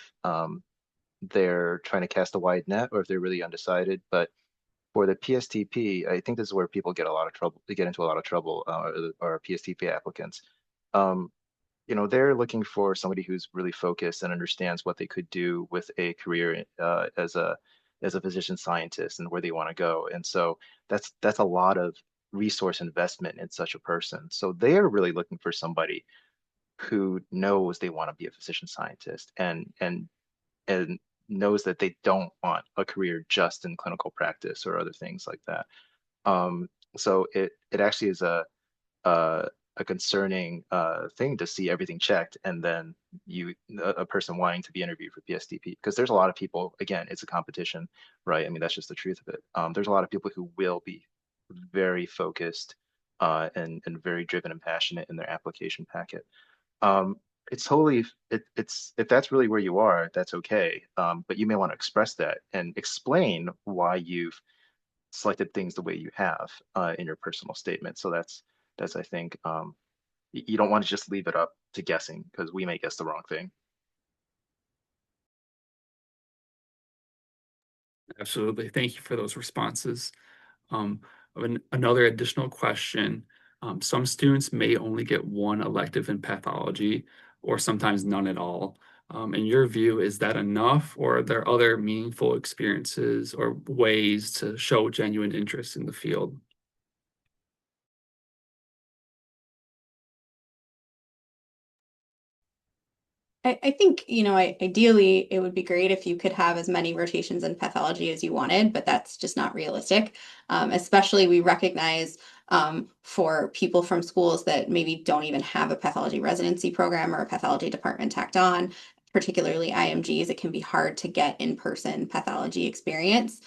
they're trying to cast a wide net or if they're really undecided. But for the PSTP, I think this is where people get a lot of trouble. They get into a lot of trouble, or PSTP applicants. Um, they're looking for somebody who's really focused and understands what they could do with a career as a physician scientist and where they want to go. And so that's a lot of resource investment in such a person. So they're really looking for somebody who knows they want to be a physician scientist and knows that they don't want a career just in clinical practice or other things like that. So it actually is a, a concerning thing to see everything checked and then a person wanting to be interviewed for PSTP because there's a lot of people. Again, it's a competition, right? I mean, that's just the truth of it. There's a lot of people who will be very focused and very driven and passionate in their application packet. Um, it's totally it's if that's really where you are, that's okay. But you may want to express that and explain why you've selected things the way you have in your personal statement. So that's I think you don't want to just leave it up to guessing because we may guess the wrong thing. Absolutely. Thank you for those responses. Another additional question. Some students may only get one elective in pathology or sometimes none at all. In your view, is that enough, or are there other meaningful experiences or ways to show genuine interest in the field? I think, ideally it would be great if you could have as many rotations in pathology as you wanted, but that's just not realistic. Especially we recognize for people from schools that maybe don't even have a pathology residency program or a pathology department tacked on, particularly IMGs, it can be hard to get in-person pathology experience.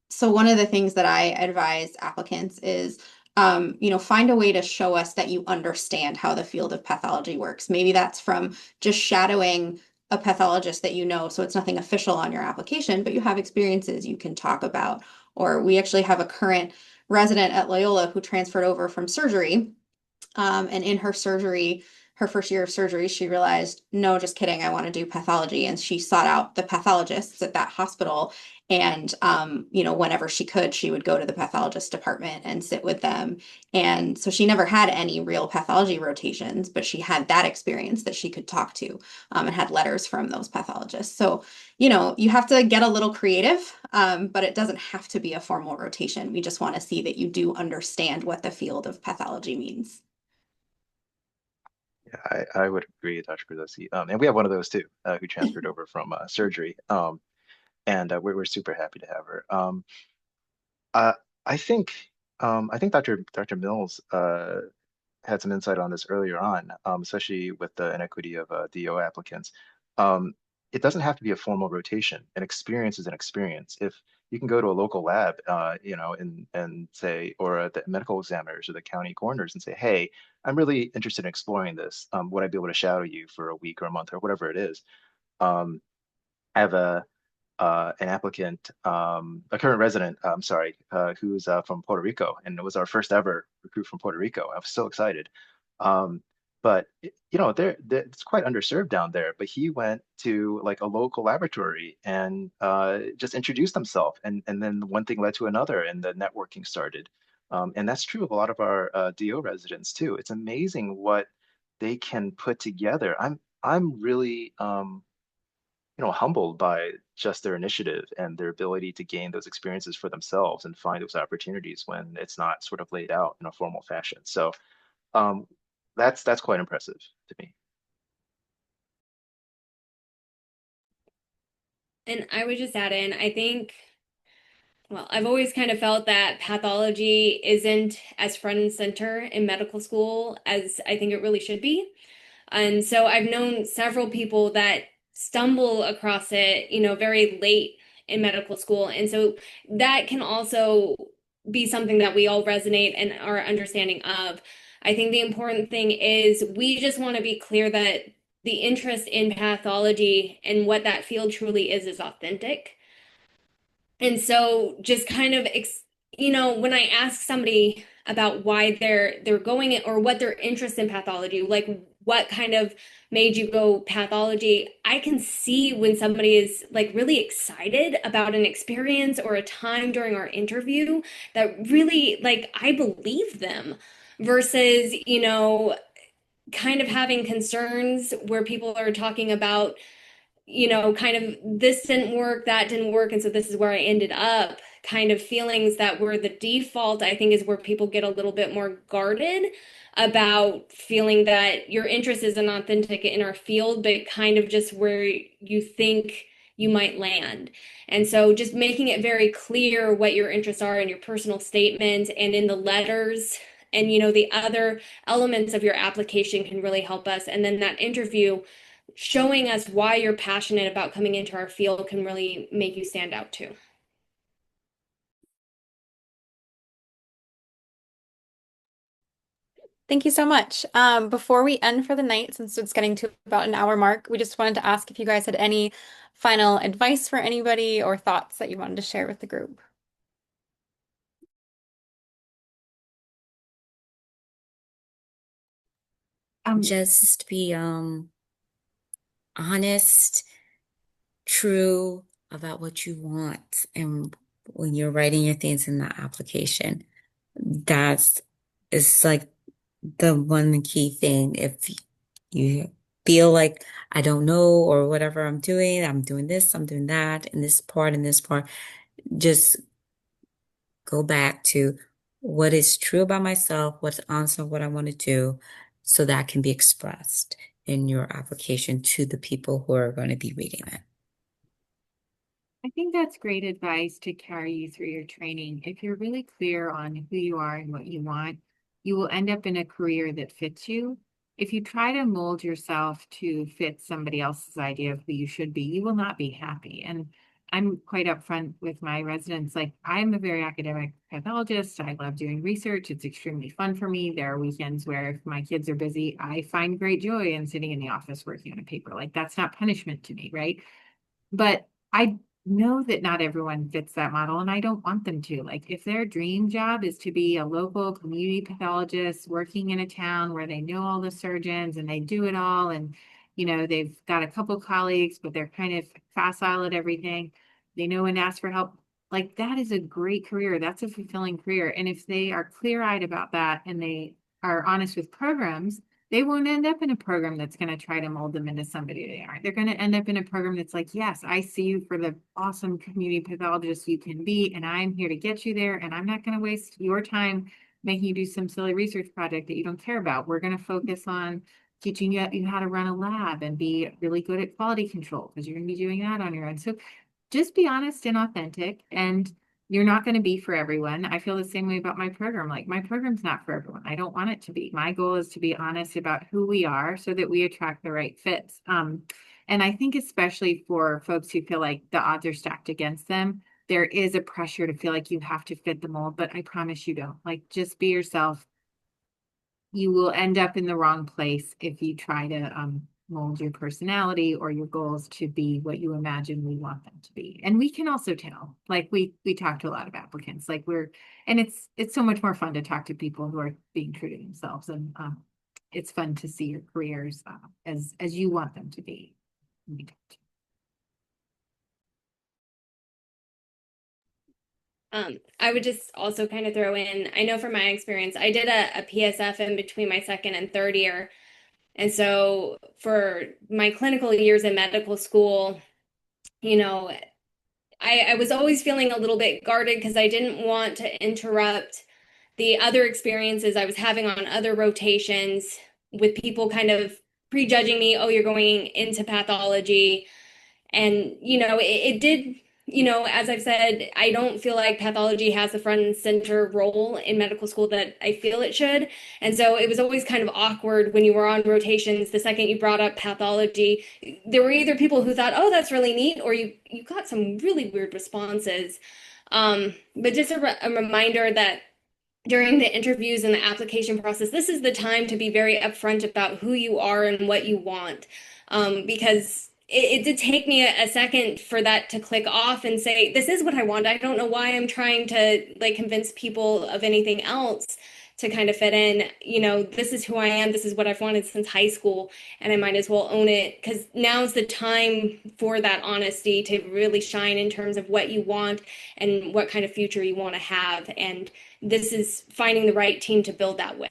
So one of the things that I advise applicants is, find a way to show us that you understand how the field of pathology works. Maybe that's from just shadowing a pathologist that you know, so it's nothing official on your application, but you have experiences you can talk about. Or we actually have a current resident at Loyola who transferred over from surgery. And in her surgery, her first year of surgery, she realized, no, just kidding, I want to do pathology. And she sought out the pathologists at that hospital. And, whenever she could, she would go to the pathologist department and sit with them. And so she never had any real pathology rotations, but she had that experience that she could talk to and had letters from those pathologists. So, you have to get a little creative, but it doesn't have to be a formal rotation. We just want to see that you do understand what the field of pathology means. Yeah, I would agree, Dr. Gordezky. And we have one of those too, who transferred over from surgery. And we're super happy to have her. Uh, I think Dr. Mills had some insight on this earlier on, especially with the inequity of DO applicants. Um, it doesn't have to be a formal rotation. An experience is an experience. If you can go to a local lab, and say, or the medical examiners or the county coroners and say, hey, I'm really interested in exploring this. Would I be able to shadow you for a week or a month or whatever it is? Um, I have an applicant, a current resident, I'm sorry, who's from Puerto Rico, and it was our first ever recruit from Puerto Rico. I was so excited. Um, but it's quite underserved down there. But he went to like a local laboratory and just introduced himself, and then one thing led to another, and the networking started. And that's true of a lot of our DO residents too. It's amazing what they can put together. I'm really humbled by just their initiative and their ability to gain those experiences for themselves and find those opportunities when it's not sort of laid out in a formal fashion. So um, that's quite impressive to me. And I would just add in, I think, well, I've always kind of felt that pathology isn't as front and center in medical school as I think it really should be. And so I've known several people that stumble across it, very late in medical school. And so that can also be something that we all resonate and are understanding of. I think the important thing is we just want to be clear that the interest in pathology and what that field truly is authentic. And so just kind of when I ask somebody about why they're going it or what their interest in pathology, like what kind of made you go pathology, I can see when somebody is like really excited about an experience or a time during our interview that really like I believe them versus, kind of having concerns where people are talking about kind of this didn't work, that didn't work, and so this is where I ended up. Kind of feelings that were the default, I think, is where people get a little bit more guarded about feeling that your interest isn't authentic in our field, but kind of just where you think you might land. And so just making it very clear what your interests are in your personal statement and in the letters and the other elements of your application can really help us. And then that interview showing us why you're passionate about coming into our field can really make you stand out too. Thank you so much. Before we end for the night, since it's getting to about an hour mark, we just wanted to ask if you guys had any final advice for anybody or thoughts that you wanted to share with the group. Just be honest, true about what you want. And when you're writing your things in the application, that's it's like the one key thing. If you feel like I don't know or whatever I'm doing this, I'm doing that, and this part, just go back to what is true about myself, what's honest of what I want to do, so that can be expressed in your application to the people who are going to be reading it. I think that's great advice to carry you through your training. If you're really clear on who you are and what you want, you will end up in a career that fits you. If you try to mold yourself to fit somebody else's idea of who you should be, you will not be happy. And I'm quite upfront with my residents. Like, I'm a very academic pathologist. I love doing research. It's extremely fun for me. There are weekends where if my kids are busy, I find great joy in sitting in the office working on a paper. Like, that's not punishment to me, right? But I know that not everyone fits that model, and I don't want them to. Like, if their dream job is to be a local community pathologist working in a town where they know all the surgeons and they do it all, and they've got a couple colleagues, but they're kind of facile at everything. They know when to ask for help. Like, that is a great career. That's a fulfilling career. And if they are clear-eyed about that and they are honest with programs, they won't end up in a program that's going to try to mold them into somebody they aren't. They're going to end up in a program that's like, yes, I see you for the awesome community pathologist you can be, and I'm here to get you there, and I'm not going to waste your time making you do some silly research project that you don't care about. We're going to focus on teaching you how to run a lab and be really good at quality control because you're going to be doing that on your own. So just be honest and authentic, and you're not going to be for everyone. I feel the same way about my program. Like, my program's not for everyone. I don't want it to be. My goal is to be honest about who we are so that we attract the right fits. And I think especially for folks who feel like the odds are stacked against them, there is a pressure to feel like you have to fit the mold, but I promise you don't. Like, just be yourself. You will end up in the wrong place if you try to mold your personality or your goals to be what you imagine we want them to be. And we can also tell, like, we talk to a lot of applicants, like and it's so much more fun to talk to people who are being true to themselves. And it's fun to see your careers as you want them to be. I would just also kind of throw in, I know from my experience, I did a PSF in between my second and third year. And so for my clinical years in medical school, you know, I was always feeling a little bit guarded because I didn't want to interrupt the other experiences I was having on other rotations with people kind of prejudging me, oh, you're going into pathology. And, it did, as I've said, I don't feel like pathology has the front and center role in medical school that I feel it should. And so it was always kind of awkward when you were on rotations. The second you brought up pathology, there were either people who thought, oh, that's really neat, or you got some really weird responses. But just a reminder that during the interviews and the application process, this is the time to be very upfront about who you are and what you want. Because it did take me a second for that to click off and say, this is what I want. I don't know why I'm trying to convince people of anything else to kind of fit in. This is who I am. This is what I've wanted since high school, and I might as well own it because now's the time for that honesty to really shine in terms of what you want and what kind of future you want to have. And this is finding the right team to build that with.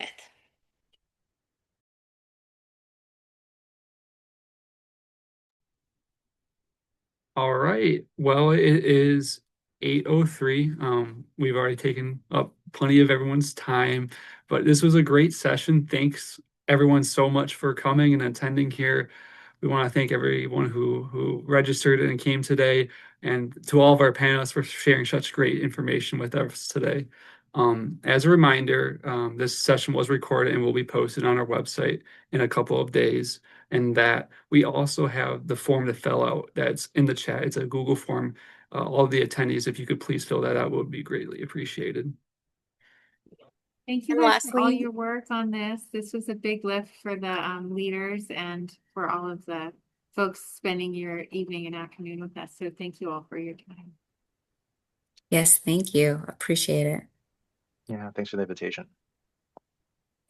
All right. Well, it is 8:03. We've already taken up plenty of everyone's time, but this was a great session. Thanks everyone so much for coming and attending here. We want to thank everyone who registered and came today, and to all of our panelists for sharing such great information with us today. As a reminder, this session was recorded and will be posted on our website in a couple of days. And that we also have the form to fill out that's in the chat. It's a Google form. All of the attendees, if you could please fill that out, would be greatly appreciated. Thank you And guys for all lastly, your work on this. This was a big lift for the leaders and for all of the folks spending your evening and afternoon with us. So thank you all for your time. Yes, thank you. Appreciate it. Yeah, thanks for the invitation.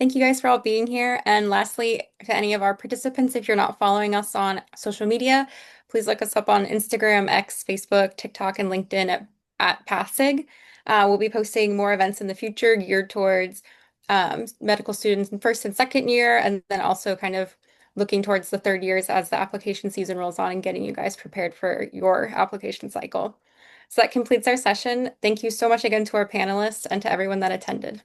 thank you guys for all being here. And lastly, to any of our participants, if you're not following us on social media, please look us up on Instagram, X, Facebook, TikTok, and LinkedIn at PathSig. We'll be posting more events in the future geared towards medical students in first and second year, and then also kind of looking towards the third years as the application season rolls on and getting you guys prepared for your application cycle. So that completes our session. Thank you so much again to our panelists and to everyone that attended.